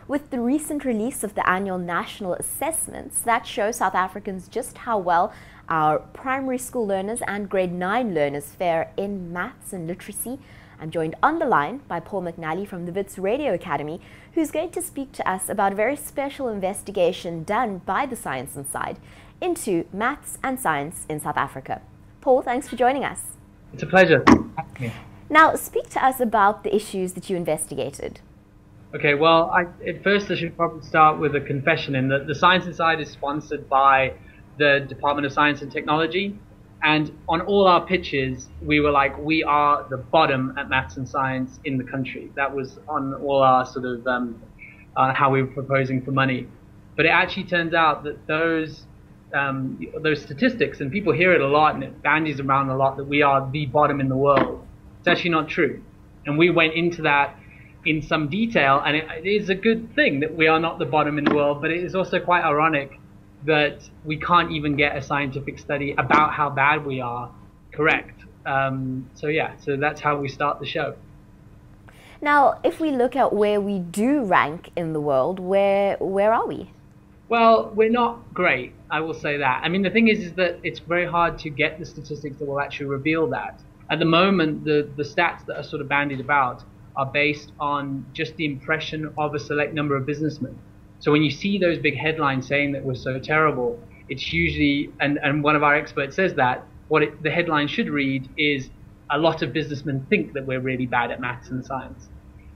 with the recent release of the annual national assessments that show South Africans just how well our primary school learners and grade 9 learners fare in maths and literacy. I'm joined on the line by Paul McNally from the WITS Radio Academy, who's going to speak to us about a very special investigation done by the Science Inside into maths and science in South Africa. Paul, thanks for joining us. It's a pleasure. Now, speak to us about the issues that you investigated. Okay, well, at first I should probably start with a confession in that the Science Inside is sponsored by the Department of Science and Technology. And on all our pitches, we were like, we are the bottom at maths and science in the country. That was on all our sort of how we were proposing for money. But it actually turns out that those statistics, and people hear it a lot and it bandies around a lot, that we are the bottom in the world. It's actually not true. And we went into that in some detail, and it is a good thing that we are not the bottom in the world, but it is also quite ironic that we can't even get a scientific study about how bad we are correct. So that's how we start the show. Now, if we look at where we do rank in the world, where are we? Well, we're not great, I will say that. I mean, the thing is that it's very hard to get the statistics that will actually reveal that. At the moment, the stats that are sort of bandied about are based on just the impression of a select number of businessmen. So when you see those big headlines saying that we're so terrible, it's usually, and one of our experts says that, the headline should read is, a lot of businessmen think that we're really bad at maths and science.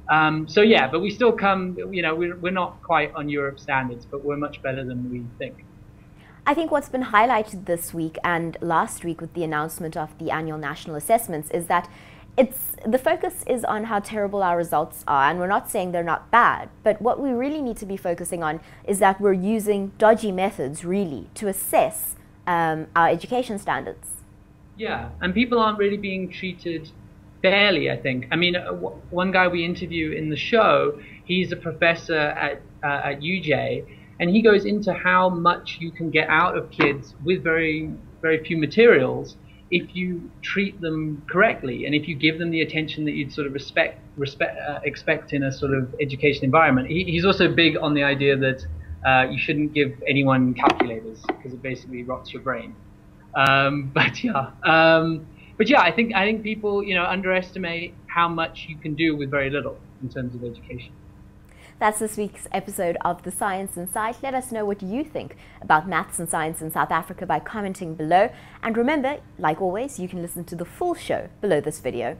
But we still come, we're not quite on Europe standards, but we're much better than we think. I think what's been highlighted this week and last week with the announcement of the annual national assessments is that the focus is on how terrible our results are, and we're not saying they're not bad, but what we really need to be focusing on is that we're using dodgy methods really to assess our education standards. Yeah, and people aren't really being treated fairly, I think. I mean, one guy we interview in the show, he's a professor at UJ, and he goes into how much you can get out of kids with very, very few materials if you treat them correctly and if you give them the attention that you'd sort of expect in a sort of education environment. He's also big on the idea that you shouldn't give anyone calculators because it basically rots your brain. I think people underestimate how much you can do with very little in terms of education. That's this week's episode of The Science Inside. Let us know what you think about maths and science in South Africa by commenting below. And remember, like always, you can listen to the full show below this video.